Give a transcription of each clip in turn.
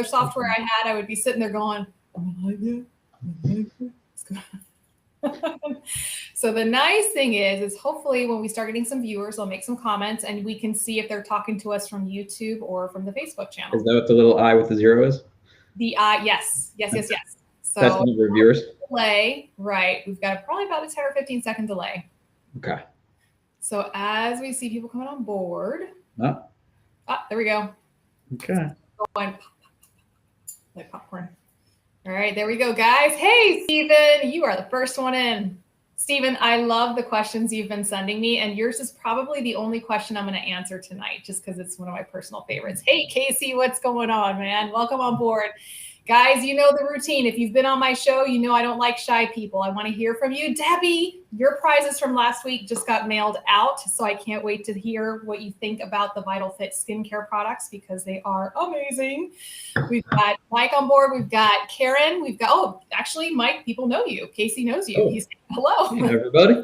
software I had, I would be sitting there going, so the nice thing is hopefully when we start getting some viewers, they'll make some comments and we can see if they're talking to us from YouTube or from the Facebook channel. Is that what the little I with the zero is? The I, yes. So that's the number of viewers. Delay, right? We've got probably about a 10 or 15-second delay. Okay. So as we see people coming on board, there we go. Okay. Going like popcorn. All right, there we go, guys. Hey, Stephen, you are the first one in. Stephen, I love the questions you've been sending me, and yours is probably the only question I'm going to answer tonight, just because it's one of my personal favorites. Hey, Casey, what's going on, man? Welcome on board. Guys, you know the routine. If you've been on my show, you know I don't like shy people. I want to hear from you. Debbie, your prizes from last week just got mailed out, so I can't wait to hear what you think about the Vital Fit skincare products because they are amazing. We've got Mike on board. We've got Karen. We've got, actually, Mike, people know you. Casey knows you. He's hello. Hey, everybody.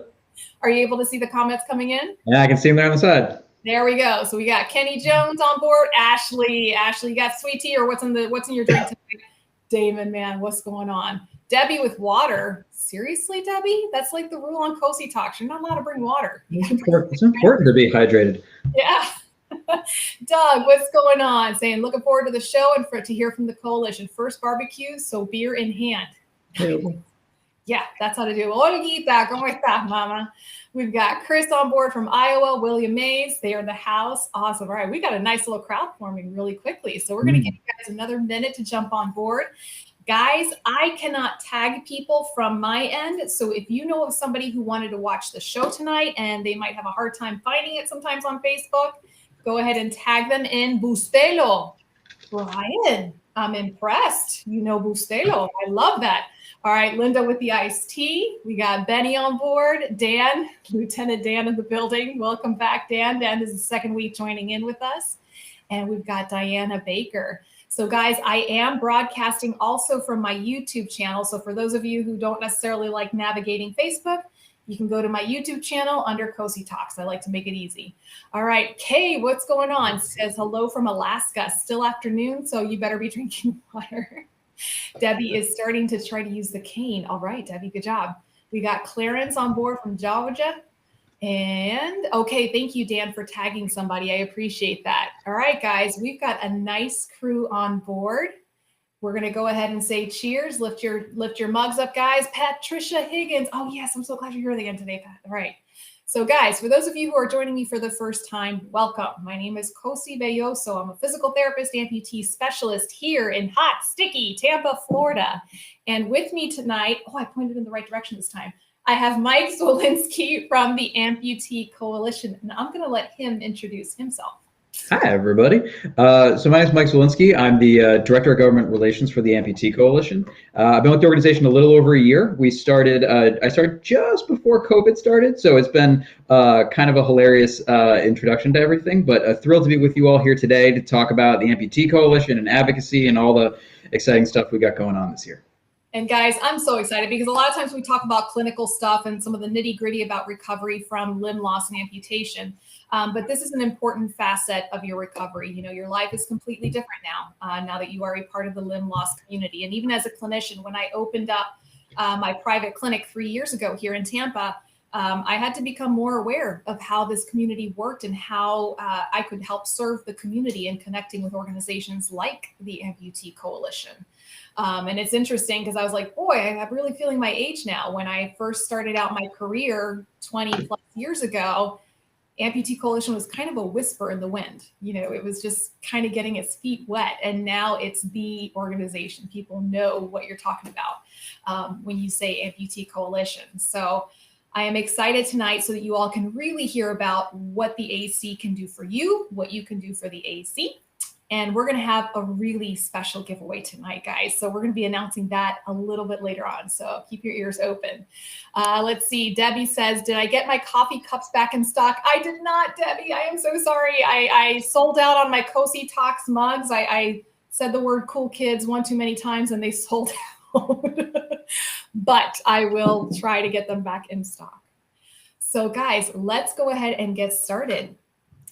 Are you able to see the comments coming in? Yeah, I can see them there on the side. There we go. So we got Kenny Jones on board. Ashley, you got sweet tea or what's in your drink tonight? Damon, man, what's going on? Debbie with water. Seriously, Debbie? That's like the rule on Cosi Talks. You're not allowed to bring water. It's important to be hydrated. Yeah. Doug, what's going on? Saying, looking forward to the show and to hear from the coalition. First barbecue, so beer in hand. Yeah, that's how to do it. Olguita, ¿cómo estás, mama? We've got Chris on board from Iowa, William Mays. They are in the house. Awesome. All right, we got a nice little crowd forming really quickly. So we're going to give you guys another minute to jump on board. Guys, I cannot tag people from my end. So if you know of somebody who wanted to watch the show tonight and they might have a hard time finding it sometimes on Facebook, go ahead and tag them in Bustelo. Brian, I'm impressed. You know Bustelo. I love that. All right, Linda with the iced tea. We got Benny on board. Dan, Lieutenant Dan in the building. Welcome back, Dan. Dan is the second week joining in with us. And we've got Diana Baker. So guys, I am broadcasting also from my YouTube channel. So for those of you who don't necessarily like navigating Facebook, you can go to my YouTube channel under Cosi Talks. I like to make it easy. All right, Kay, what's going on? Says hello from Alaska. Still afternoon, so you better be drinking water. Debbie is starting to try to use the cane. All right, Debbie, good job. We got Clarence on board from Georgia. And okay, thank you, Dan, for tagging somebody. I appreciate that. All right, guys, we've got a nice crew on board. We're going to go ahead and say cheers. Lift your mugs up, guys. Patricia Higgins. Oh, yes, I'm so glad you're here again today, Pat. All right. So guys, for those of you who are joining me for the first time, welcome. My name is Cosi Belloso. I'm a physical therapist, amputee specialist here in hot, sticky Tampa, Florida. And with me tonight, I pointed in the right direction this time. I have Mike Zwolinski from the Amputee Coalition, and I'm going to let him introduce himself. Hi, everybody. So my name is Mike Zwolinski. I'm the Director of Government Relations for the Amputee Coalition. I've been with the organization a little over a year. I started just before COVID started, so it's been kind of a hilarious introduction to everything, but thrilled to be with you all here today to talk about the Amputee Coalition and advocacy and all the exciting stuff we got going on this year. And guys, I'm so excited because a lot of times we talk about clinical stuff and some of the nitty gritty about recovery from limb loss and amputation. But this is an important facet of your recovery. You know, your life is completely different now that you are a part of the limb loss community. And even as a clinician, when I opened up my private clinic 3 years ago here in Tampa, I had to become more aware of how this community worked and how I could help serve the community in connecting with organizations like the Amputee Coalition. And it's interesting because I was like, boy, I'm really feeling my age now. When I first started out my career 20 plus years ago, Amputee Coalition was kind of a whisper in the wind. You know, it was just kind of getting its feet wet. And now it's the organization. People know what you're talking about when you say Amputee Coalition. So I am excited tonight so that you all can really hear about what the AC can do for you, what you can do for the AC. And we're going to have a really special giveaway tonight, guys. So we're going to be announcing that a little bit later on. So keep your ears open. Let's see. Debbie says, did I get my coffee cups back in stock? I did not, Debbie. I am so sorry. I sold out on my Cosi Talks mugs. I said the word cool kids one too many times and they sold out. But I will try to get them back in stock. So guys, let's go ahead and get started.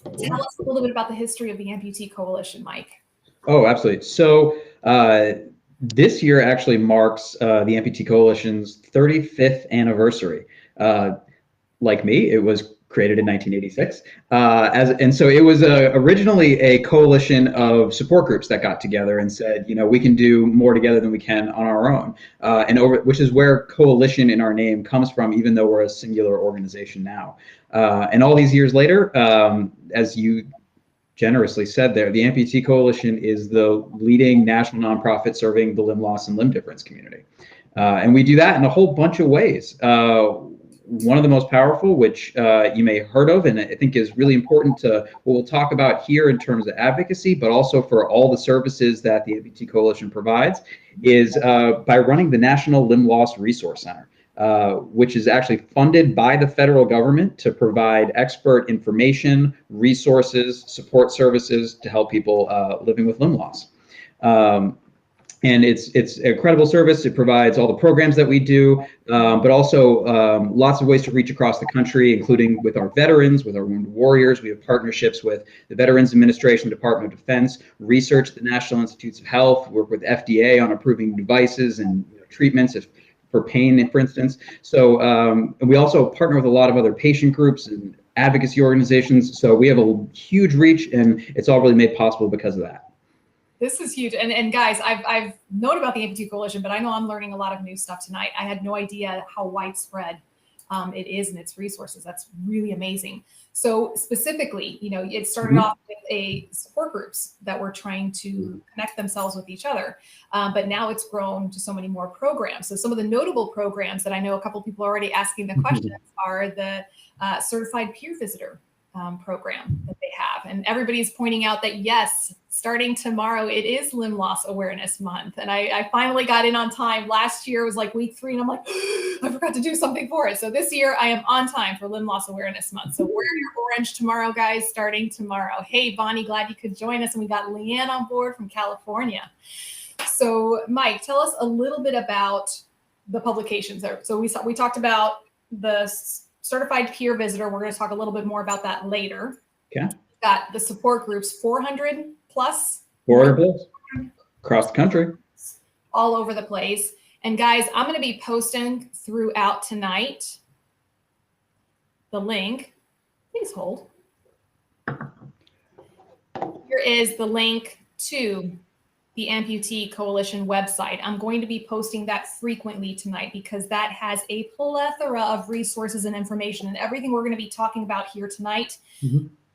Tell us a little bit about the history of the Amputee Coalition, Mike. Oh, absolutely. So This year actually marks the Amputee Coalition's 35th anniversary. Like me, it was created in 1986. And so it was originally a coalition of support groups that got together and said, we can do more together than we can on our own. Which is where coalition in our name comes from, even though we're a singular organization now. And all these years later, as you generously said there, the Amputee Coalition is the leading national nonprofit serving the limb loss and limb difference community. And we do that in a whole bunch of ways. One of the most powerful, which you may have heard of, and I think is really important to what we'll talk about here in terms of advocacy, but also for all the services that the Amputee Coalition provides, is by running the National Limb Loss Resource Center. Which is actually funded by the federal government to provide expert information, resources, support services to help people living with limb loss. And it's an incredible service. It provides all the programs that we do, but also lots of ways to reach across the country, including with our veterans, with our wounded warriors. We have partnerships with the Veterans Administration, Department of Defense, research, the National Institutes of Health, work with FDA on approving devices and treatments for pain, for instance. So and we also partner with a lot of other patient groups and advocacy organizations. So we have a huge reach, and it's all really made possible because of that. This is huge. And guys, I've known about the Amputee Coalition, but I know I'm learning a lot of new stuff tonight. I had no idea how widespread it is in its resources. That's really amazing. So specifically, it started off with a support groups that were trying to connect themselves with each other. But now it's grown to so many more programs. So some of the notable programs that I know a couple of people are already asking the questions are the Certified Peer Visitor program that they have. And everybody's pointing out that, yes, starting tomorrow, it is Limb Loss Awareness Month. And I finally got in on time. Last year was like week 3, and I'm like, I forgot to do something for it. So this year I am on time for Limb Loss Awareness Month. So wear your orange tomorrow, guys, starting tomorrow. Hey, Bonnie, glad you could join us. And we got Leanne on board from California. So Mike, tell us a little bit about the publications there. So we talked about the Certified Peer Visitor. We're going to talk a little bit more about that later. Okay. We've got the support groups, 400 plus. 400 plus across the country. All over the place. And guys, I'm going to be posting throughout tonight the link. Please hold. Here is the link to the Amputee Coalition website. I'm going to be posting that frequently tonight because that has a plethora of resources and information, and everything we're going to be talking about here tonight,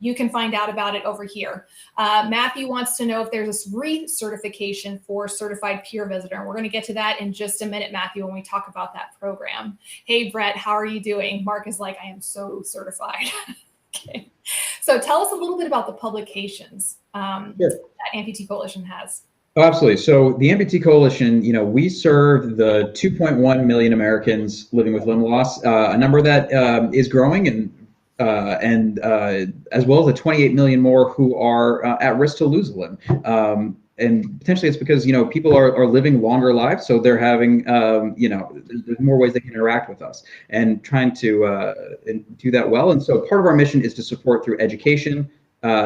you can find out about it over here. Matthew wants to know if there's a recertification for Certified Peer Visitor. And we're going to get to that in just a minute, Matthew, when we talk about that program. Hey, Brett, how are you doing? Mark is like, I am so certified. Okay. So tell us a little bit about the publications that Amputee Coalition has. Oh, absolutely. So the Amputee Coalition, we serve the 2.1 million Americans living with limb loss, a number that is growing, and as well as the 28 million more who are at risk to lose a limb. And potentially it's because, people are living longer lives. So they're having, there's more ways they can interact with us and trying to do that well. And so part of our mission is to support through education,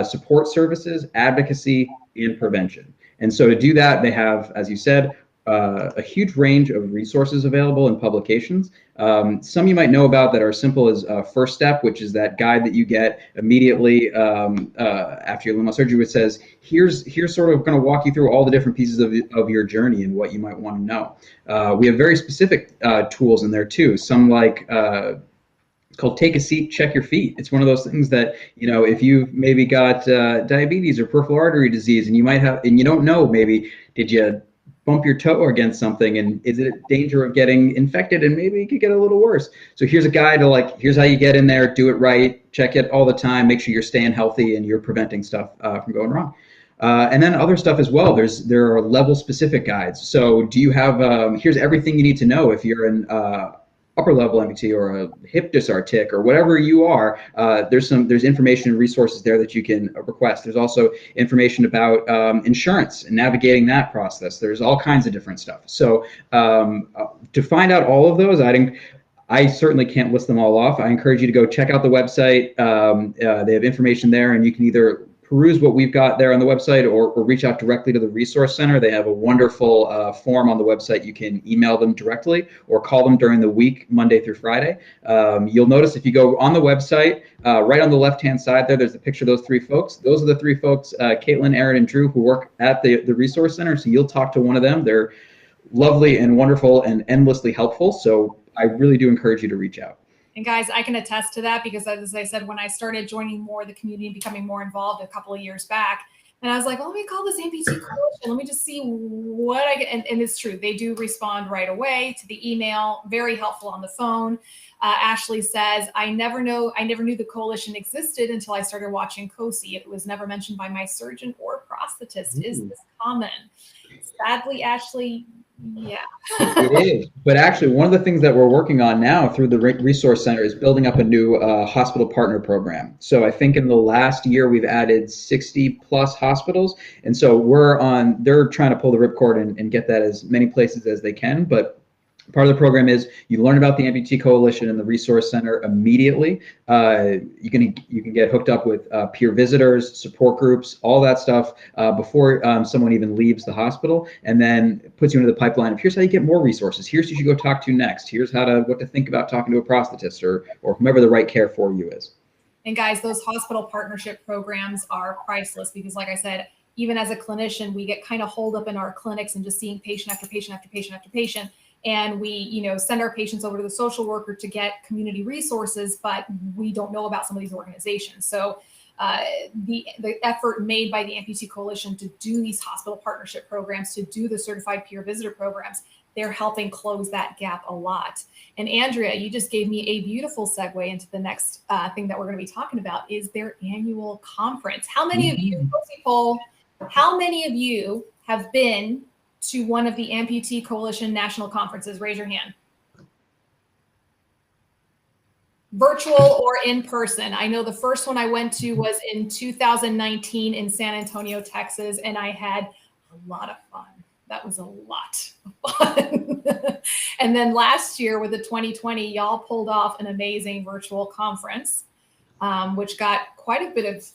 support services, advocacy, and prevention. And so to do that, they have, as you said, a huge range of resources available and publications. Some you might know about that are simple as First Step, which is that guide that you get immediately after your limb loss surgery, which says, here's sort of going to walk you through all the different pieces of your journey and what you might want to know. We have very specific tools in there too. Some like it's called Take a Seat, Check Your Feet. It's one of those things that, if you've maybe got diabetes or peripheral artery disease, and you might have, and you don't know, maybe, did you bump your toe against something, and is it in danger of getting infected, and maybe it could get a little worse. So here's a guide to here's how you get in there, do it right, check it all the time, make sure you're staying healthy and you're preventing stuff from going wrong. And then other stuff as well. There are level specific guides. So do you have, here's everything you need to know if you're an upper level amputee or a hip dysartic or whatever you are. There's information and resources there that you can request. There's also information about insurance and navigating that process. There's all kinds of different stuff. So to find out all of those, I certainly can't list them all off. I encourage you to go check out the website. They have information there, and you can either peruse what we've got there on the website, or reach out directly to the Resource Center. They have a wonderful form on the website. You can email them directly or call them during the week, Monday through Friday. You'll notice if you go on the website, right on the left-hand side there's a picture of those three folks. Those are the three folks, Caitlin, Aaron, and Drew, who work at the Resource Center. So you'll talk to one of them. They're lovely and wonderful and endlessly helpful. So I really do encourage you to reach out. And guys, I can attest to that because, as I said, when I started joining more of the community and becoming more involved a couple of years back, and I was like, well, let me call this Amputee Coalition. Let me just see what I get. And it's true. They do respond right away to the email. Very helpful on the phone. Ashley says, I never knew the coalition existed until I started watching Cosi. It was never mentioned by my surgeon or prosthetist. Is this common? Sadly, Ashley, yeah. It is. But actually, one of the things that we're working on now through the Resource Center is building up a new hospital partner program. So I think in the last year, we've added 60 plus hospitals. And so they're trying to pull the ripcord and get that as many places as they can. But part of the program is you learn about the Amputee Coalition and the Resource Center immediately. You can get hooked up with peer visitors, support groups, all that stuff before someone even leaves the hospital, and then puts you into the pipeline of here's how you get more resources. Here's who you should go talk to next. Here's what to think about talking to a prosthetist or whomever the right care for you is. And guys, those hospital partnership programs are priceless because, like I said, even as a clinician, we get kind of holed up in our clinics and just seeing patient after patient after patient after patient. And we, send our patients over to the social worker to get community resources, but we don't know about some of these organizations. So the effort made by the Amputee Coalition to do these hospital partnership programs, to do the certified peer visitor programs, they're helping close that gap a lot. And Andrea, you just gave me a beautiful segue into the next thing that we're going to be talking about is their annual conference. How many of you, Cosi poll, how many of you have been to one of the Amputee Coalition national conferences? Raise your hand. Virtual or in person? I know the first one I went to was in 2019 in San Antonio, Texas, and I had a lot of fun. That was a lot of fun. And then last year with the 2020, y'all pulled off an amazing virtual conference, which got quite a bit of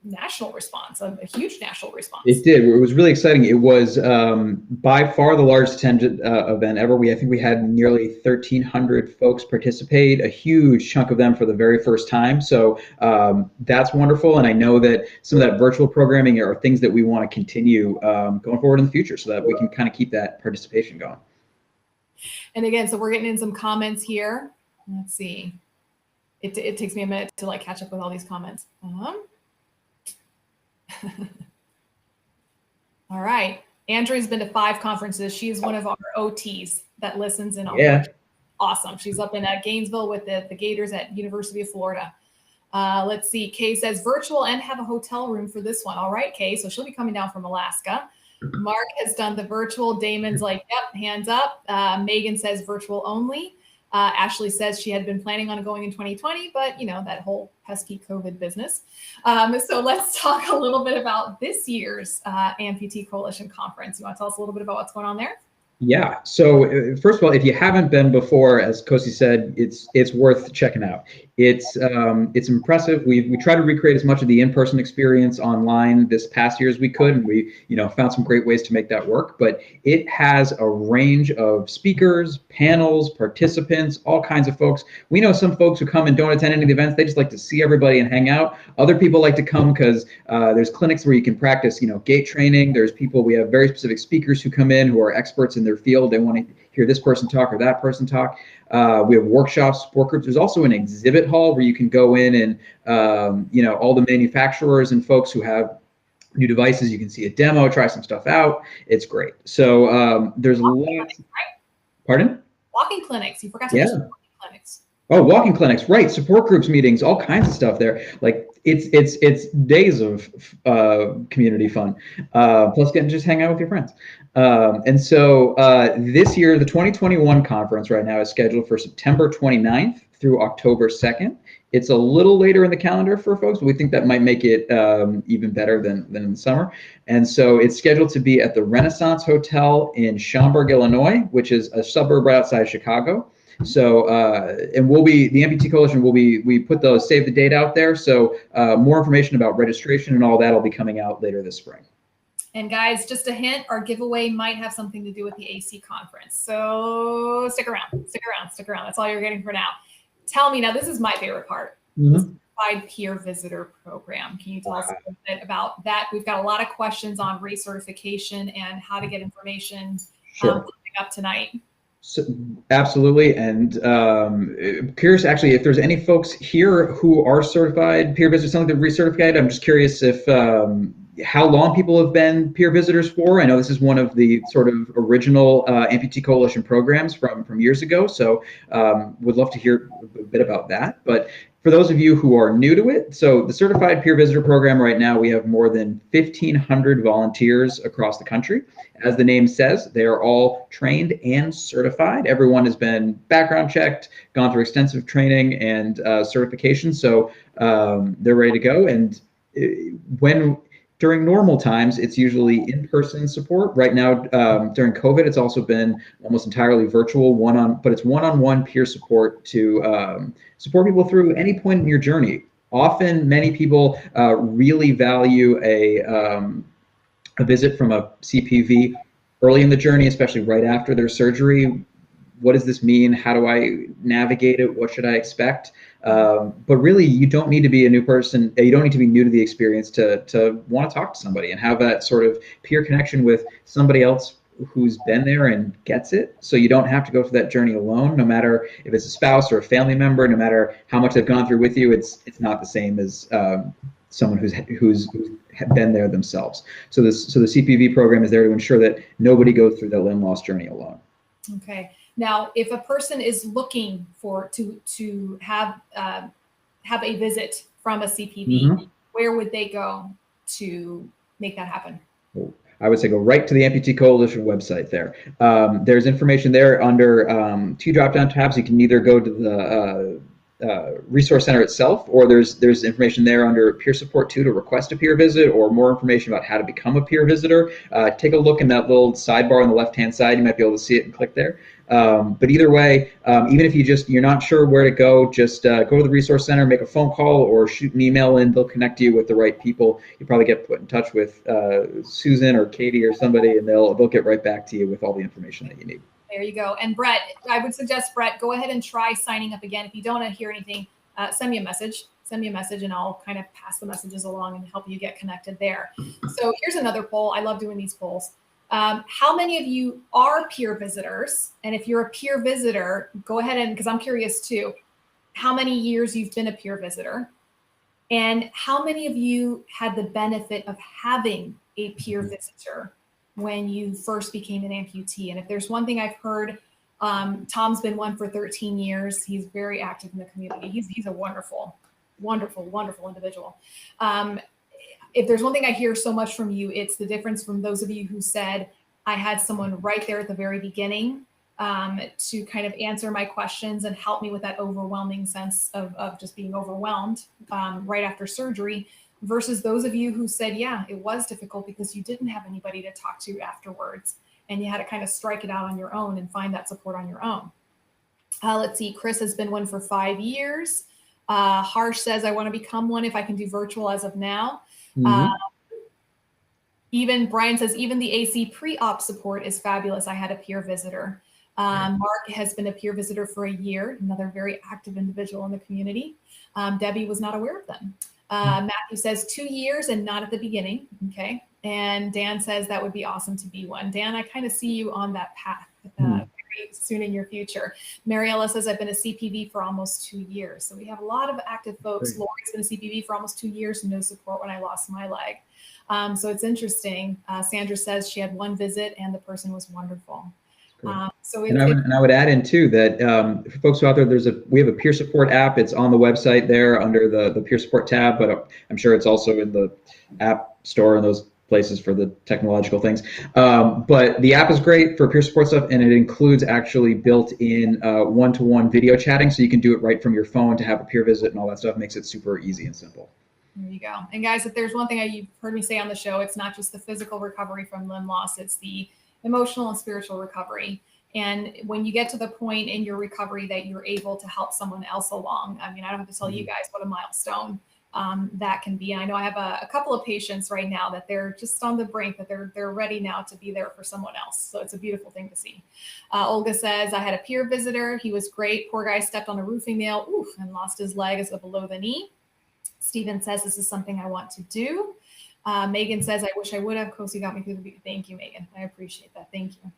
national response, a huge national response. It did. It was really exciting. It was by far the largest attended event ever. I think we had nearly 1,300 folks participate, a huge chunk of them for the very first time. So that's wonderful. And I know that some of that virtual programming are things that we want to continue going forward in the future so that we can kind of keep that participation going. And again, so we're getting in some comments here. Let's see. It takes me a minute to catch up with all these comments. All right. Andrea's been to 5 conferences. She's one of our OTs that listens in on. Yeah. Awesome. She's up in Gainesville with the Gators at University of Florida. Let's see. Kay says virtual and have a hotel room for this one. All right, Kay. So she'll be coming down from Alaska. Mark has done the virtual. Damon's like, yep, hands up. Megan says virtual only. Ashley says she had been planning on going in 2020, but that whole pesky COVID business. So let's talk a little bit about this year's Amputee Coalition conference. You want to tell us a little bit about what's going on there? Yeah. So first of all, if you haven't been before, as Cosi said, it's worth checking out. It's impressive. We try to recreate as much of the in-person experience online this past year as we could, and we found some great ways to make that work. But it has a range of speakers, panels, participants, all kinds of folks. We know some folks who come and don't attend any of the events. They just like to see everybody and hang out. Other people like to come because there's clinics where you can practice, gait training. There's people. We have very specific speakers who come in who are experts in their field. They want to hear this person talk or that person talk. We have workshops, support groups. There's also an exhibit hall where you can go in and, all the manufacturers and folks who have new devices, you can see a demo, try some stuff out. It's great. So there's lots. Pardon? Walking clinics. You forgot to mention walking clinics. Oh, walking clinics, right? Support groups, meetings, all kinds of stuff there. It's days of community fun. Plus, getting to just hang out with your friends. And so this year, the 2021 conference right now is scheduled for September 29th through October 2nd. It's a little later in the calendar for folks, but we think that might make it even better than in the summer. And so it's scheduled to be at the Renaissance Hotel in Schaumburg, Illinois, which is a suburb right outside Chicago. So, and the Amputee Coalition we put those save the date out there. So more information about registration and all that will be coming out later this spring. And guys, just a hint, our giveaway might have something to do with the AC conference. So stick around, stick around, stick around. That's all you're getting for now. Tell me now, this is my favorite part. The Certified Peer Visitor Program. Can you tell us a little bit about that? We've got a lot of questions on recertification and how to get information coming up tonight. So, absolutely. And curious, actually, if there's any folks here who are certified peer visitors, something to recertified. I'm just curious if how long people have been peer visitors for. I know this is one of the sort of original Amputee Coalition programs from years ago. So would love to hear a bit about that. But for those of you who are new to it, so the Certified Peer Visitor Program right now, we have more than 1,500 volunteers across the country. As the name says, they are all trained and certified. Everyone has been background checked, gone through extensive training and certification. So they're ready to go. And during normal times, it's usually in-person support. Right now, during COVID, it's also been almost entirely virtual, but it's one-on-one peer support to support people through any point in your journey. Often, many people really value a visit from a CPV early in the journey, especially right after their surgery. What does this mean? How do I navigate it? What should I expect? But really, you don't need to be a new person. You don't need to be new to the experience to want to talk to somebody and have that sort of peer connection with somebody else who's been there and gets it. So you don't have to go through that journey alone, no matter if it's a spouse or a family member, no matter how much they've gone through with you, it's not the same as someone who's been there themselves. So the CPV program is there to ensure that nobody goes through that limb loss journey alone. Okay. Now, if a person is looking to have a visit from a CPV, where would they go to make that happen? I would say go right to the Amputee Coalition website there. There's information there under two drop-down tabs. You can either go to the Resource Center itself, or there's information there under Peer Support 2 to request a peer visit, or more information about how to become a peer visitor. Take a look in that little sidebar on the left-hand side. You might be able to see it and click there. But either way, even if you're not sure where to go, just go to the Resource Center, make a phone call, or shoot an email in. They'll connect you with the right people. You probably get put in touch with Susan or Katie or somebody, and they'll get right back to you with all the information that you need. There you go. And Brett, I would suggest, Brett, go ahead and try signing up again. If you don't hear anything, send me a message. Send me a message and I'll kind of pass the messages along and help you get connected there. So here's another poll. I love doing these polls. How many of you are peer visitors? And if you're a peer visitor, go ahead and, because I'm curious too, how many years you've been a peer visitor? And how many of you had the benefit of having a peer visitor when you first became an amputee? And if there's one thing I've heard, Tom's been one for 13 years. He's very active in the community. He's a wonderful, wonderful, wonderful individual. If there's one thing I hear so much from you, it's the difference from those of you who said, I had someone right there at the very beginning to kind of answer my questions and help me with that overwhelming sense of just being overwhelmed right after surgery, versus those of you who said, yeah, it was difficult because you didn't have anybody to talk to afterwards and you had to kind of strike it out on your own and find that support on your own. Let's see, Chris has been one for 5 years. Harsh says, I want to become one if I can do virtual as of now. Even Brian says, even the AC pre-op support is fabulous. I had a peer visitor. Mark has been a peer visitor for a year, another very active individual in the community. Debbie was not aware of them. Matthew says 2 years and not at the beginning. Okay. And Dan says that would be awesome to be one. Dan, I kind of see you on that path very soon in your future. Mariella says, I've been a CPV for almost 2 years. So we have a lot of active folks. Great. Lori's been a CPV for almost 2 years, no support when I lost my leg. So it's interesting. Sandra says she had one visit and the person was wonderful. I would add in too that for folks out there, we have a peer support app. It's on the website there under the peer support tab, but I'm sure it's also in the app store and those places for the technological things. But the app is great for peer support stuff, and it includes actually built-in one-to-one video chatting, so you can do it right from your phone to have a peer visit and all that stuff. Makes it super easy and simple. There you go. And guys, if there's one thing you've heard me say on the show, it's not just the physical recovery from limb loss, it's the emotional and spiritual recovery. And when you get to the point in your recovery that you're able to help someone else along, I mean, I don't have to tell you guys what a milestone that can be. And I know I have a couple of patients right now that they're just on the brink, that they're ready now to be there for someone else. So it's a beautiful thing to see. Olga says, I had a peer visitor. He was great. Poor guy stepped on a roofing nail and lost his leg as below the knee. Stephen says, this is something I want to do. Megan says, I wish I would have. Cosi got me through the week. Thank you, Megan. I appreciate that. Thank you.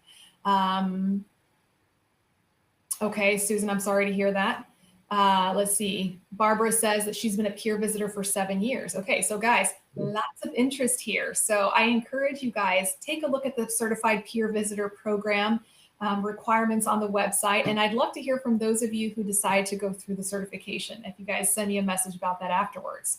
Okay, Susan, I'm sorry to hear that. Let's see. Barbara says that she's been a peer visitor for 7 years. Okay, so guys, lots of interest here. So I encourage you guys, take a look at the Certified Peer Visitor Program requirements on the website. And I'd love to hear from those of you who decide to go through the certification, if you guys send me a message about that afterwards.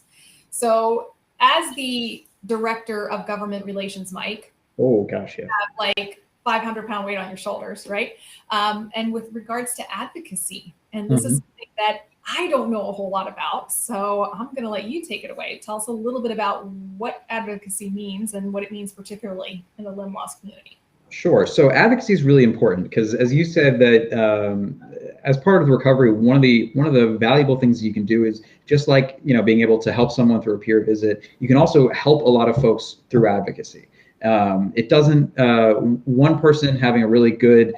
So as the Director of Government Relations, Mike, oh gosh, yeah, you have like 500-pound weight on your shoulders, right? And with regards to advocacy, and this is something that I don't know a whole lot about, so I'm going to let you take it away. Tell us a little bit about what advocacy means and what it means particularly in the limb loss community. Sure. So advocacy is really important because, as you said, that as part of the recovery, one of the valuable things you can do is just like being able to help someone through a peer visit. You can also help a lot of folks through advocacy. It doesn't. One person having a really good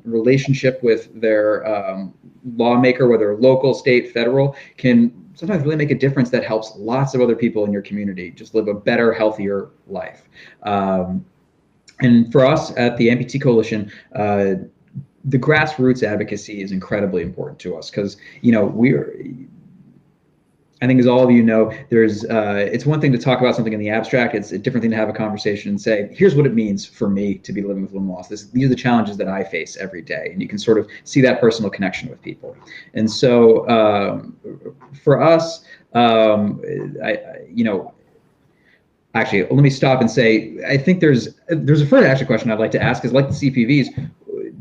relationship with their lawmaker, whether local, state, federal, can sometimes really make a difference that helps lots of other people in your community just live a better, healthier life. And for us at the Amputee Coalition, the grassroots advocacy is incredibly important to us because, I think as all of you know, it's one thing to talk about something in the abstract. It's a different thing to have a conversation and say, here's what it means for me to be living with limb loss. These are the challenges that I face every day. And you can sort of see that personal connection with people. And so for us, actually, let me stop and say, I think there's a further actual question I'd like to ask is, like the CPVs,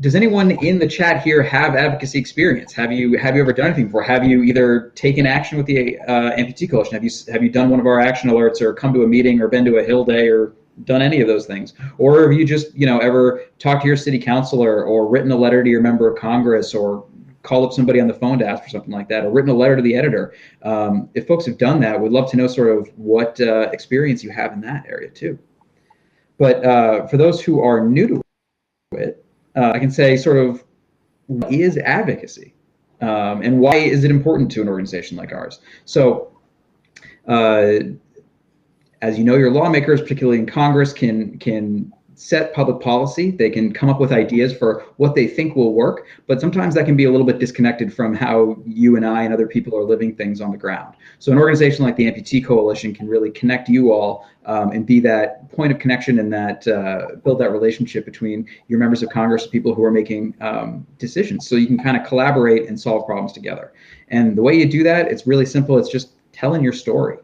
does anyone in the chat here have advocacy experience? Have you ever done anything before? Have you either taken action with the Amputee Coalition? Have you done one of our action alerts, or come to a meeting, or been to a Hill Day, or done any of those things? Or have you just ever talked to your city councilor, or written a letter to your member of Congress, or called up somebody on the phone to ask for something like that, or written a letter to the editor? If folks have done that, we'd love to know sort of what experience you have in that area too. But for those who are new to it, I can say sort of, what is advocacy, and why is it important to an organization like ours? So as you know, your lawmakers, particularly in Congress, can set public policy. They can come up with ideas for what they think will work, but sometimes that can be a little bit disconnected from how you and I and other people are living things on the ground. So an organization like the Amputee Coalition can really connect you all and be that point of connection, and that build that relationship between your members of Congress and people who are making decisions, so you can kind of collaborate and solve problems together. And the way you do that, it's really simple. It's just telling your story.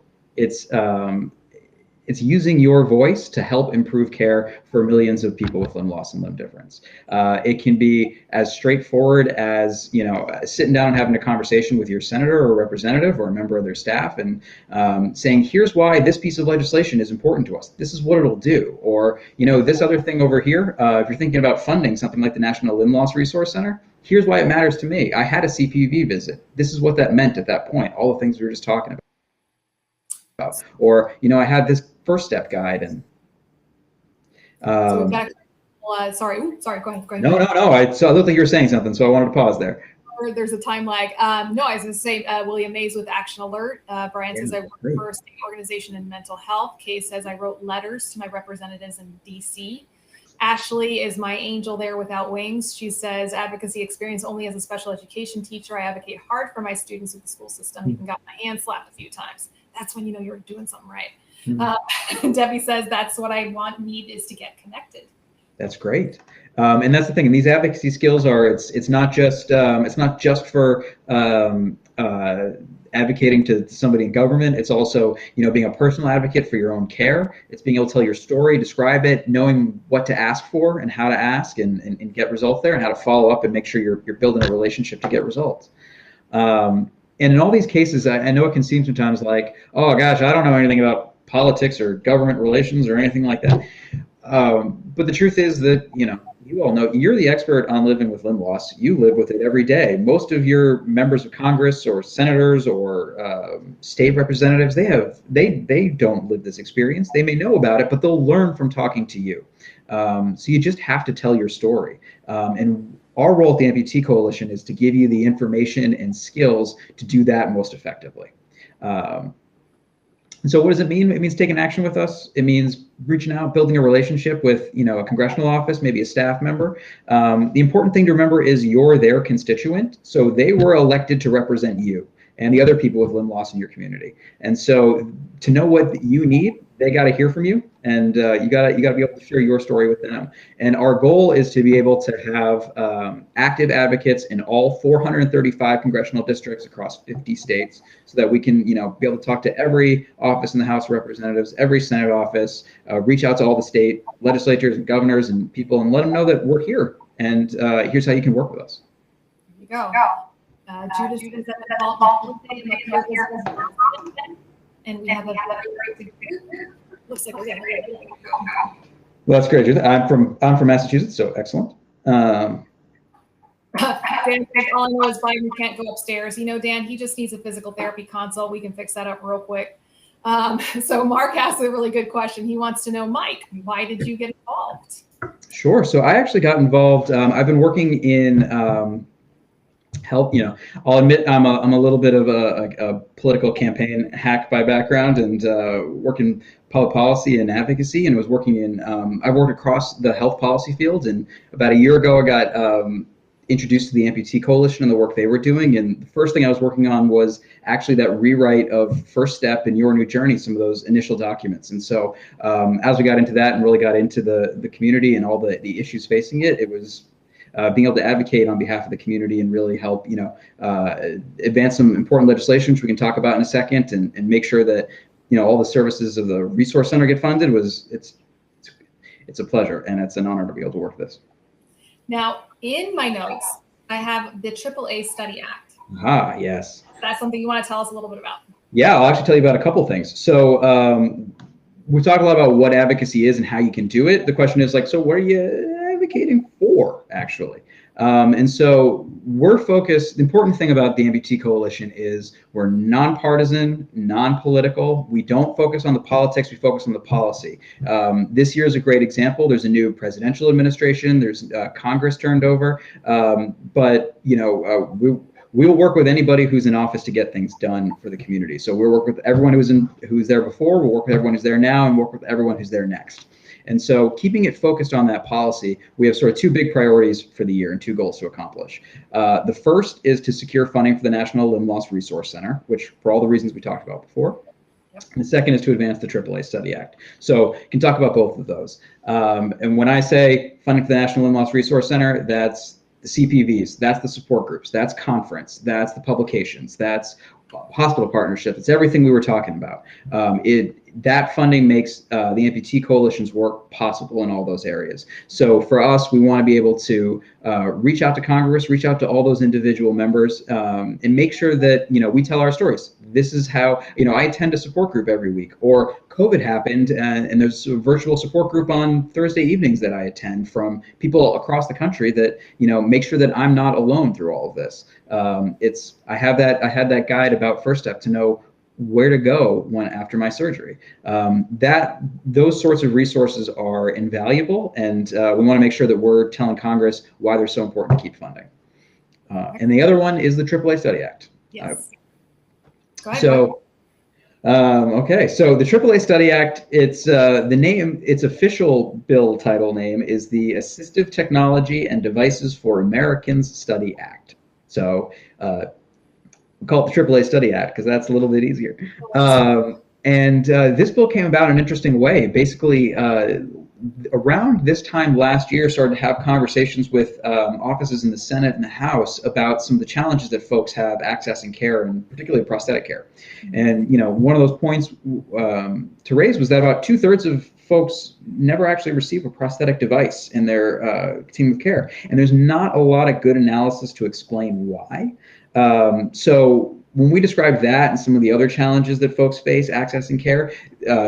It's using your voice to help improve care for millions of people with limb loss and limb difference. It can be as straightforward as sitting down and having a conversation with your senator or representative or a member of their staff and saying, here's why this piece of legislation is important to us. This is what it'll do. Or this other thing over here, if you're thinking about funding something like the National Limb Loss Resource Center, here's why it matters to me. I had a CPV visit. This is what that meant at that point. All the things we were just talking about. Or I had this first step guide. And so we've got sorry, go ahead. No. I looked like you were saying something, so I wanted to pause there. Or there's a time lag. No, I was going to say, William Mays with Action Alert. Brian says, I work for a state organization in mental health. Kay says, I wrote letters to my representatives in DC. Ashley is my angel there without wings. She says, advocacy experience only as a special education teacher. I advocate hard for my students with the school system. Even got my hand slapped a few times. That's when you're doing something right. Debbie says, that's what I need is to get connected. That's great. And that's the thing. And these advocacy skills are, it's not just for advocating to somebody in government. It's also, being a personal advocate for your own care. It's being able to tell your story, describe it, knowing what to ask for and how to ask and get results there, and how to follow up and make sure you're building a relationship to get results. And in all these cases, I know it can seem sometimes like, oh gosh, I don't know anything about politics or government relations or anything like that. But the truth is that, you all know, you're the expert on living with limb loss. You live with it every day. Most of your members of Congress or senators or state representatives, they don't live this experience. They may know about it, but they'll learn from talking to you. So you just have to tell your story. And our role at the Amputee Coalition is to give you the information and skills to do that most effectively. And so what does it mean? It means taking action with us. It means reaching out, building a relationship with, a congressional office, maybe a staff member. The important thing to remember is you're their constituent. So they were elected to represent you and the other people with limb loss in your community. And so to know what you need, they got to hear from you, and you got to be able to share your story with them. And our goal is to be able to have active advocates in all 435 congressional districts across 50 states, so that we can, be able to talk to every office in the House of Representatives, every Senate office, reach out to all the state legislatures and governors and people, and let them know that we're here, and here's how you can work with us. There you go. Judas is at the ball and we have a looks like we're getting ready. Well, that's great, Judith. I'm from Massachusetts, so excellent. Dan, all I know is Biden can't go upstairs. Dan, he just needs a physical therapy consult. We can fix that up real quick. So Mark asked a really good question. He wants to know, Mike, why did you get involved? Sure. So I actually got involved. I've been working in help. I'll admit I'm a little bit of a political campaign hack by background, and work in public policy and advocacy, and was working in I've worked across the health policy field. And about a year ago, I got introduced to the Amputee Coalition and the work they were doing. And the first thing I was working on was actually that rewrite of First Step in Your New Journey, some of those initial documents. And so as we got into that and really got into the community and all the issues facing it, it was being able to advocate on behalf of the community and really help, advance some important legislation, which we can talk about in a second, and make sure that, all the services of the Resource Center get funded. It's a pleasure, and it's an honor to be able to work this. Now, in my notes, I have the AAA Study Act. Ah, yes. That's something you want to tell us a little bit about. Yeah, I'll actually tell you about a couple things. So we talk a lot about what advocacy is and how you can do it. The question is so what are you advocating for, actually? And so we're focused. The important thing about the Amputee Coalition is we're nonpartisan, non-political. We don't focus on the politics. We focus on the policy. This year is a great example. There's a new presidential administration. There's Congress turned over. But we'll work with anybody who's in office to get things done for the community. So we'll work with everyone who's there before. We'll work with everyone who's there now, and work with everyone who's there next. And so keeping it focused on that policy, we have sort of two big priorities for the year and two goals to accomplish. The first is to secure funding for the National Limb Loss Resource Center, which for all the reasons we talked about before. Yep. And the second is to advance the AAA Study Act. So can talk about both of those. And when I say funding for the National Limb Loss Resource Center, that's the CPVs, that's the support groups, that's conference, that's the publications, that's hospital partnership. It's everything we were talking about. That funding makes the Amputee Coalition's work possible in all those areas. So for us, we want to be able to reach out to Congress, reach out to all those individual members, and make sure that we tell our stories. This is how I attend a support group every week, or COVID happened, and there's a virtual support group on Thursday evenings that I attend from people across the country that make sure that I'm not alone through all of this. I had that guide about First Step to know where to go after my surgery. Those sorts of resources are invaluable, and we want to make sure that we're telling Congress why they're so important to keep funding. And the other one is the AAA Study Act. Yes. Go ahead. So, okay, so the AAA Study Act, its official bill title name is the Assistive Technology and Devices for Americans Study Act. So we call it the AAA Study Act because that's a little bit easier. And this bill came about in an interesting way. Basically, around this time last year, started to have conversations with offices in the Senate and the House about some of the challenges that folks have accessing care, and particularly prosthetic care. And one of those points to raise was that about 2/3 of folks never actually receive a prosthetic device in their team of care, and there's not a lot of good analysis to explain why. So when we describe that and some of the other challenges that folks face accessing care,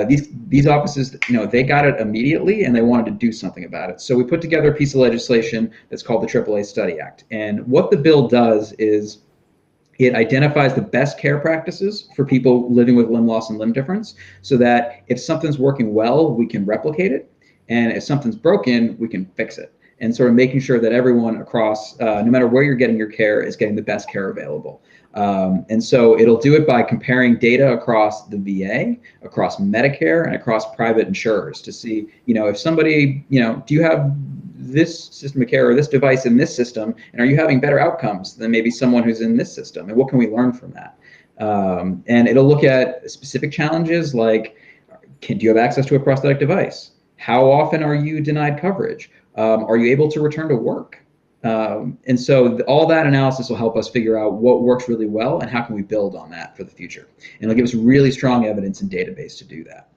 these offices, they got it immediately and they wanted to do something about it. So we put together a piece of legislation that's called the AAA Study Act. And what the bill does is it identifies the best care practices for people living with limb loss and limb difference, so that if something's working well, we can replicate it. And if something's broken, we can fix it. And sort of making sure that everyone across, no matter where you're getting your care, is getting the best care available. And so it'll do it by comparing data across the VA, across Medicare, and across private insurers to see, if somebody, do you have this system of care or this device in this system, and are you having better outcomes than maybe someone who's in this system? And what can we learn from that? And it'll look at specific challenges like, do you have access to a prosthetic device? How often are you denied coverage? Are you able to return to work? And so all that analysis will help us figure out what works really well and how can we build on that for the future. And it'll give us really strong evidence and database to do that.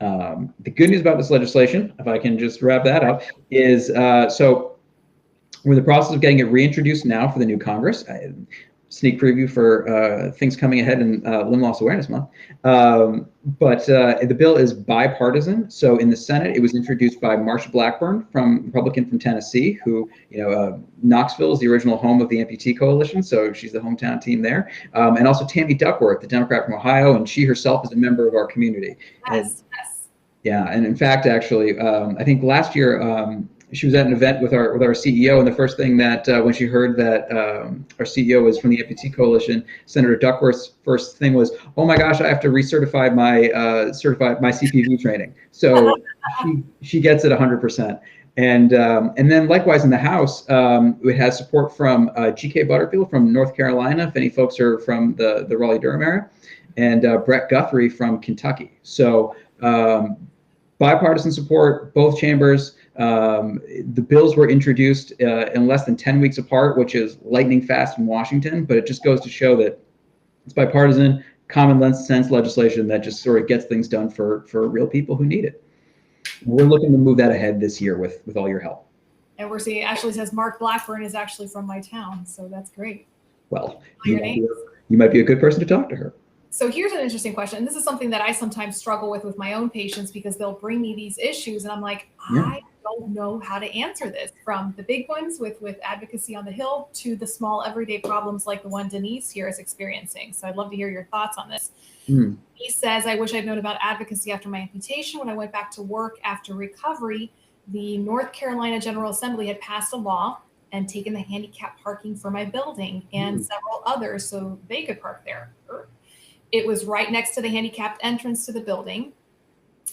The good news about this legislation, if I can just wrap that up, is so we're in the process of getting it reintroduced now for the new Congress. Sneak preview for things coming ahead in Limb Loss Awareness Month. But the bill is bipartisan. So in the Senate, it was introduced by Marsha Blackburn, Republican from Tennessee, who, Knoxville is the original home of the Amputee Coalition. So she's the hometown team there. And also Tammy Duckworth, the Democrat from Ohio, and she herself is a member of our community. Yes. Yeah, and in fact, actually, I think last year, she was at an event with our CEO, and the first thing that when she heard that our CEO was from the Amputee Coalition, Senator Duckworth's first thing was, "Oh my gosh, I have to recertify my my CPV training." So she gets it 100%. And then likewise in the House, it has support from G.K. Butterfield from North Carolina, if any folks are from the Raleigh-Durham area, and Brett Guthrie from Kentucky. So bipartisan support, both chambers. The bills were introduced in less than 10 weeks apart, which is lightning fast in Washington, but it just goes to show that it's bipartisan, common sense legislation that just sort of gets things done for real people who need it. We're looking to move that ahead this year with all your help. And we're seeing, Ashley says Mark Blackburn is actually from my town, so that's great. Well, you might be a good person to talk to her. So here's an interesting question. And this is something that I sometimes struggle with my own patients, because they'll bring me these issues and I'm like, I don't know how to answer this, from the big ones with advocacy on the Hill to the small everyday problems like the one Denise here is experiencing. So I'd love to hear your thoughts on this. He says, I wish I'd known about advocacy after my amputation. When I went back to work after recovery, the North Carolina General Assembly had passed a law and taken the handicap parking for my building and several others so they could park there. It was right next to the handicapped entrance to the building.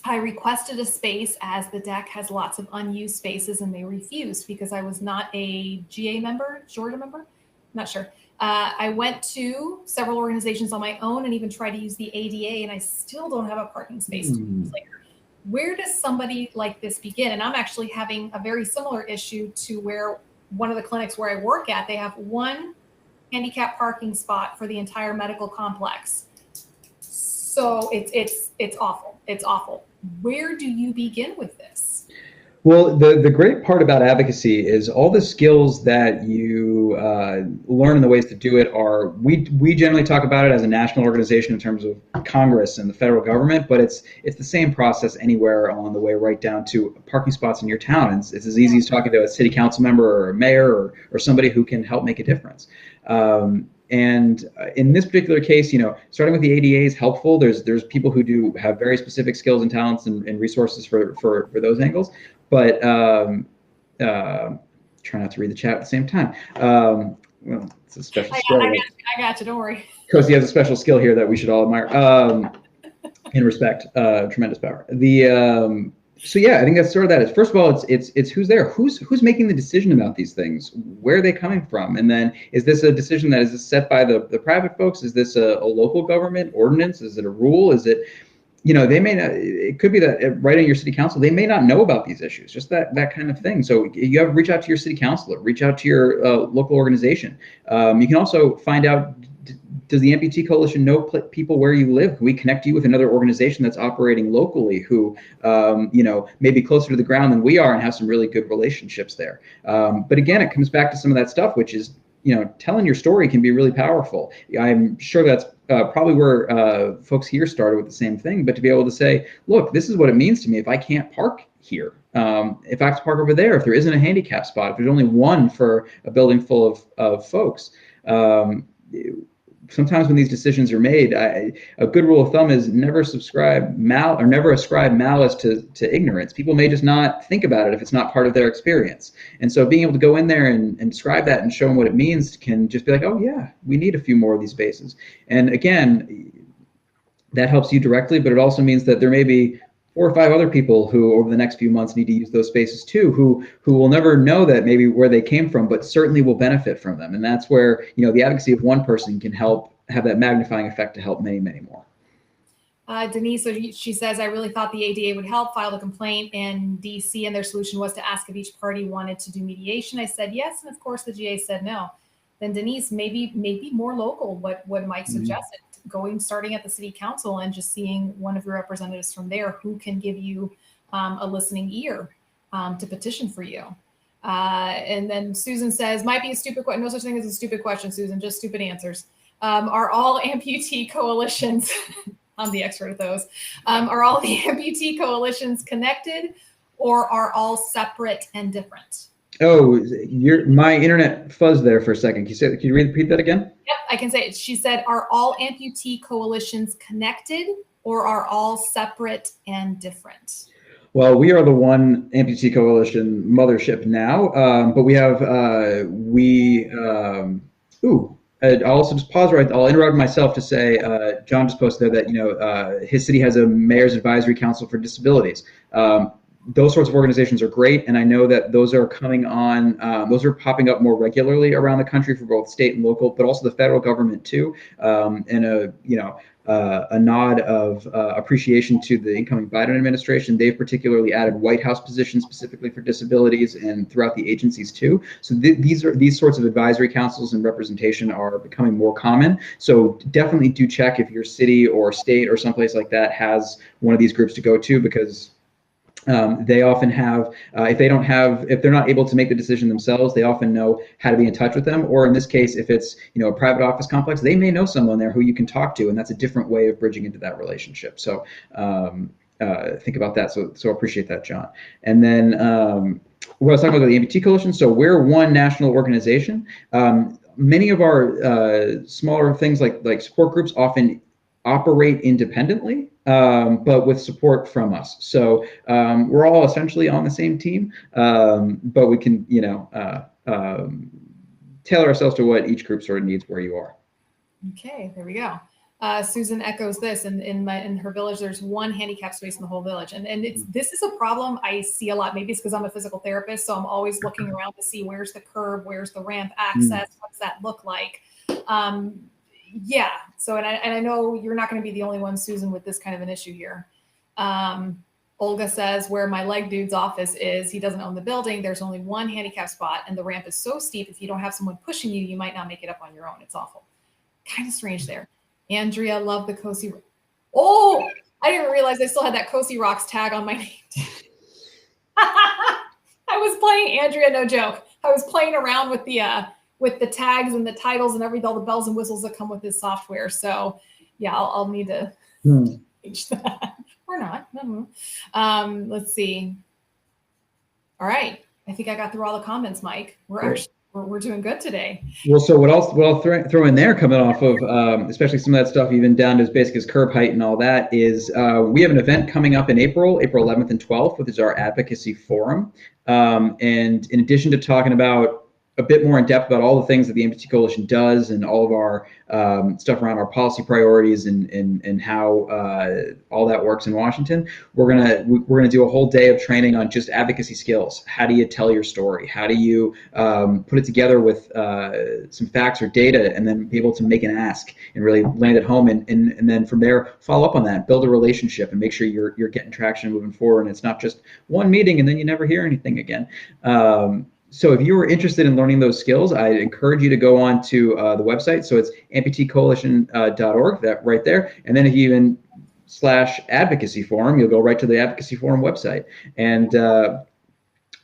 I requested a space as the deck has lots of unused spaces, and they refused because I was not a Georgia member, not sure. I went to several organizations on my own and even tried to use the ADA, and I still don't have a parking space to use later. Where does somebody like this begin? And I'm actually having a very similar issue to where one of the clinics where I work at, they have one handicap parking spot for the entire medical complex. So it's awful. It's awful. Where do you begin with this? Well, the great part about advocacy is all the skills that you learn and the ways to do it are, we generally talk about it as a national organization in terms of Congress and the federal government, but it's the same process anywhere along the way, right down to parking spots in your town. It's as easy as talking to a city council member or a mayor or somebody who can help make a difference. And in this particular case, starting with the ADA is helpful. There's people who have very specific skills and talents and resources for those angles. But try not to read the chat at the same time. Well, it's a special skill. I got you. Don't worry. Cosi has a special skill here that we should all admire and respect. Tremendous power. So yeah, I think that's sort of that. First of all, it's who's there, who's making the decision about these things, where are they coming from, and then is this a decision that is set by the private folks? Is this a local government ordinance? Is it a rule? Is it, they may not. It could be that right in your city council, they may not know about these issues, just that kind of thing. So you have to reach out to your city councilor, reach out to your local organization. You can also find out, does the Amputee Coalition know people where you live? Can we connect you with another organization that's operating locally who, may be closer to the ground than we are and have some really good relationships there? But again, it comes back to some of that stuff, which is, telling your story can be really powerful. I'm sure that's probably where folks here started with the same thing, but to be able to say, look, this is what it means to me if I can't park here, if I have to park over there, if there isn't a handicap spot, if there's only one for a building full of folks. Sometimes when these decisions are made, a good rule of thumb is never ascribe malice to ignorance. People may just not think about it if it's not part of their experience. And so being able to go in there and describe that and show them what it means can just be like, oh yeah, we need a few more of these spaces. And again, that helps you directly, but it also means that there may be 4 or 5 other people who over the next few months need to use those spaces too, who will never know that maybe where they came from, but certainly will benefit from them. And that's where, the advocacy of one person can help have that magnifying effect to help many, many more. Denise, so she says, I really thought the ADA would help, filed a complaint in DC, and their solution was to ask if each party wanted to do mediation. I said yes, and of course the GA said no. Then Denise, maybe more local, what Mike suggested, starting at the city council and just seeing one of your representatives from there who can give you a listening ear to petition for you. And then Susan says, might be a stupid question. No such thing as a stupid question, Susan, just stupid answers. Are all amputee coalitions, I'm the expert at those, are all the amputee coalitions connected, or are all separate and different? Oh, my internet fuzzed there for a second. Can you repeat that again? Yep, I can say it. She said, are all amputee coalitions connected, or are all separate and different? Well, we are the one Amputee Coalition mothership now, but we have, I'll also just pause right. I'll interrupt myself to say, John just posted there that, his city has a mayor's advisory council for disabilities. Those sorts of organizations are great, and I know that those are coming on. Those are popping up more regularly around the country for both state and local, but also the federal government too. And a nod of appreciation to the incoming Biden administration. They've particularly added White House positions specifically for disabilities and throughout the agencies too. So these sorts of advisory councils and representation are becoming more common. So definitely do check if your city or state or someplace like that has one of these groups to go to, because they often have, if they're not able to make the decision themselves, they often know how to be in touch with them. Or in this case, if it's a private office complex, they may know someone there who you can talk to, and that's a different way of bridging into that relationship. So think about that. So appreciate that, John. And then what I was talking about the Amputee Coalition. So we're one national organization. Many of our smaller things like support groups often operate independently, but with support from us. So we're all essentially on the same team, but we can, tailor ourselves to what each group sort of needs where you are. Okay, there we go. Susan echoes this, in her village, there's one handicap space in the whole village. And this is a problem I see a lot. Maybe it's because I'm a physical therapist, so I'm always looking around to see where's the curb, where's the ramp access, what does that look like? Yeah. So, and I know you're not going to be the only one, Susan, with this kind of an issue here. Olga says, where my leg dude's office is, he doesn't own the building. There's only one handicap spot, and the ramp is so steep, if you don't have someone pushing you, you might not make it up on your own. It's awful. Kind of strange there. Andrea, love the Cosi. Oh, I didn't realize I still had that Cosi Rocks tag on my name. I was playing, Andrea, no joke. I was playing around with the tags and the titles and everything, all the bells and whistles that come with this software. So yeah, I'll need to change that. Or not. Let's see. All right. I think I got through all the comments, Mike. We're doing good today. Well, so what I'll throw in there, coming off of especially some of that stuff, even down to as basic as curb height and all that, is we have an event coming up in April 11th and 12th, which is our advocacy forum. And in addition to talking about a bit more in depth about all the things that the Amputee Coalition does and all of our stuff around our policy priorities and how all that works in Washington, we're gonna do a whole day of training on just advocacy skills. How do you tell your story? How do you put it together with some facts or data, and then be able to make an ask and really land at home, and then from there follow up on that, build a relationship, and make sure you're getting traction moving forward, and it's not just one meeting and then you never hear anything again. So if you were interested in learning those skills, I encourage you to go on to the website. So it's amputeecoalition.org, that right there. And then if you even /advocacy forum, you'll go right to the advocacy forum website. And there's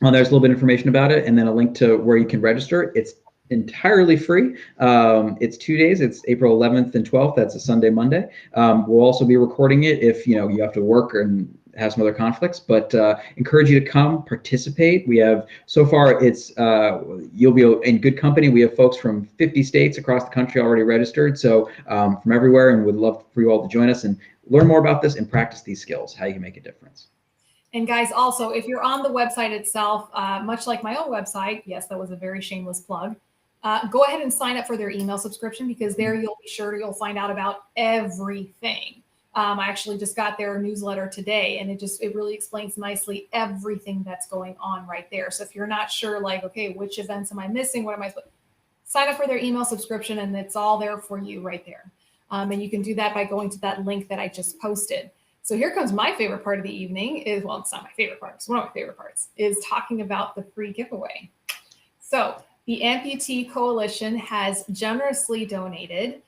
a little bit of information about it, and then a link to where you can register. It's entirely free. It's 2 days. It's April 11th and 12th. That's a Sunday, Monday. We'll also be recording it if you have to work and have some other conflicts, but encourage you to come participate. We have, so far, you'll be in good company. We have folks from 50 states across the country already registered, so from everywhere, and would love for you all to join us and learn more about this and practice these skills, how you can make a difference. And guys, also, if you're on the website itself, much like my own website, yes, that was a very shameless plug, go ahead and sign up for their email subscription, because there you'll find out about everything. I actually just got their newsletter today, and it really explains nicely everything that's going on right there. So if you're not sure, like, okay, which events am I missing? What am I supposed? Sign up for their email subscription, and it's all there for you right there. And you can do that by going to that link that I just posted. So here comes my favorite part of the evening well, it's not my favorite part. It's one of my favorite parts, is talking about the free giveaway. So the Amputee Coalition has generously donated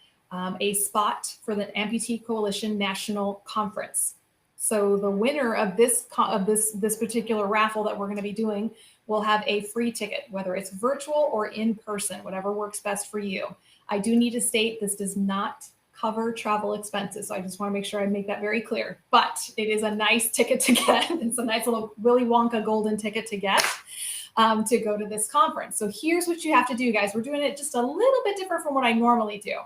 a spot for the Amputee Coalition National Conference. So the winner of this particular raffle that we're going to be doing will have a free ticket, whether it's virtual or in person, whatever works best for you. I do need to state this does not cover travel expenses, so I just want to make sure I make that very clear. But it is a nice ticket to get. It's a nice little Willy Wonka golden ticket to get to go to this conference. So here's what you have to do, guys. We're doing it just a little bit different from what I normally do.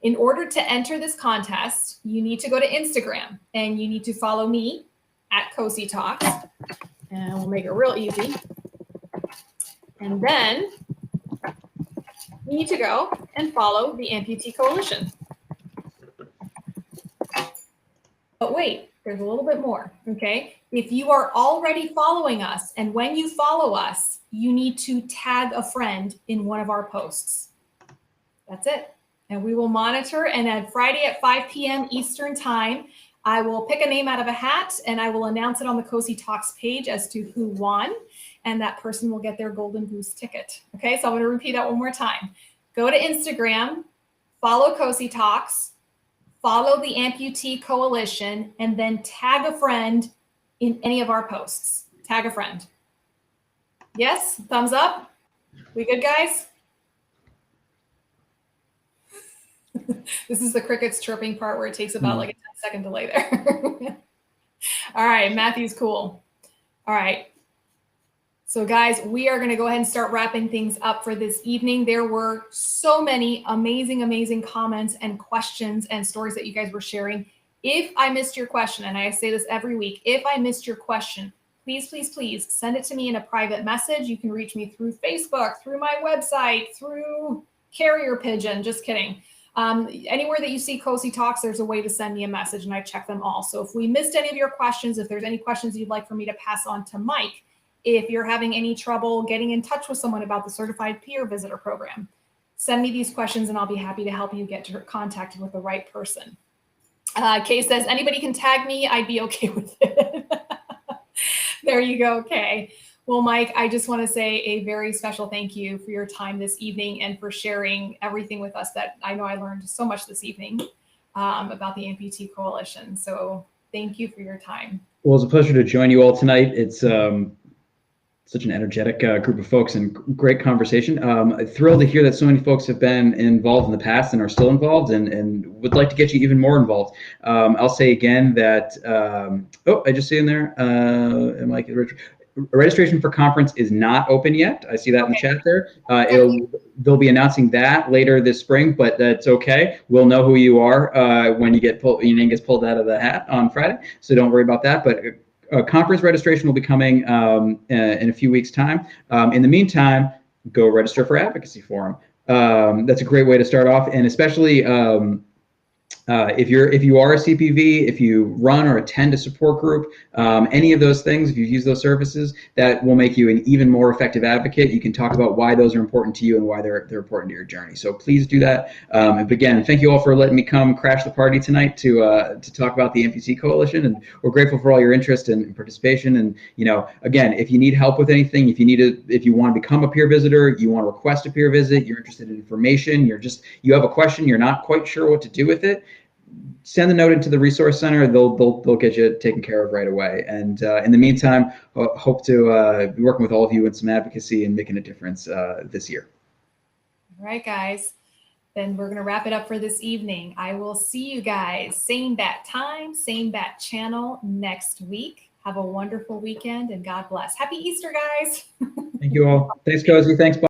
In order to enter this contest, you need to go to Instagram, and you need to follow me at Cosi Talks, and we'll make it real easy. And then you need to go and follow the Amputee Coalition. But wait, there's a little bit more, okay? If you are already following us, and when you follow us, you need to tag a friend in one of our posts. That's it. And we will monitor, and on Friday at 5 p.m. Eastern time, I will pick a name out of a hat, and I will announce it on the Cosi Talks page as to who won, and that person will get their Golden Goose ticket. Okay, so I'm going to repeat that one more time. Go to Instagram, follow Cosi Talks, follow the Amputee Coalition, and then tag a friend in any of our posts. Tag a friend. Yes? Thumbs up? We good, guys? This is the crickets chirping part where it takes about like a 10-second delay there. All right, Matthew's cool. All right. So guys, we are going to go ahead and start wrapping things up for this evening. There were so many amazing, amazing comments and questions and stories that you guys were sharing. If I missed your question, and I say this every week, if I missed your question, please, please, please send it to me in a private message. You can reach me through Facebook, through my website, through Carrier Pigeon. Just kidding. Anywhere that you see Cosi Talks, there's a way to send me a message, and I check them all. So if we missed any of your questions, if there's any questions you'd like for me to pass on to Mike, if you're having any trouble getting in touch with someone about the Certified Peer Visitor Program, send me these questions and I'll be happy to help you get contacted with the right person. Kay says, anybody can tag me, I'd be okay with it. There you go, Kay. Well, Mike, I just want to say a very special thank you for your time this evening and for sharing everything with us that I know I learned so much this evening about the Amputee Coalition. So thank you for your time. Well, it's a pleasure to join you all tonight. It's such an energetic group of folks and great conversation. Thrilled to hear that so many folks have been involved in the past and are still involved and would like to get you even more involved. I'll say again that, I just see in there, Mike, registration for conference is not open yet. I see that in the chat there. They'll be announcing that later this spring, but that's okay. We'll know who you are when your name gets pulled out of the hat on Friday, so don't worry about that. But conference registration will be coming in a few weeks' time. In the meantime, go register for Advocacy Forum. That's a great way to start off, and especially if you are a CPV, if you run or attend a support group, any of those things, if you use those services, that will make you an even more effective advocate. You can talk about why those are important to you and why they're important to your journey. So please do that. And again, thank you all for letting me come crash the party tonight to talk about the Amputee Coalition. And we're grateful for all your interest and participation. And again, if you need help with anything, if you want to become a peer visitor, you want to request a peer visit, you're interested in information, you have a question, you're not quite sure what to do with it, send a note into the Resource Center. They'll get you taken care of right away. And in the meantime, hope to be working with all of you in some advocacy and making a difference this year. All right, guys. Then we're going to wrap it up for this evening. I will see you guys same bat time, same bat channel next week. Have a wonderful weekend and God bless. Happy Easter, guys. Thank you all. Thanks, Cosi. Thanks, Bob.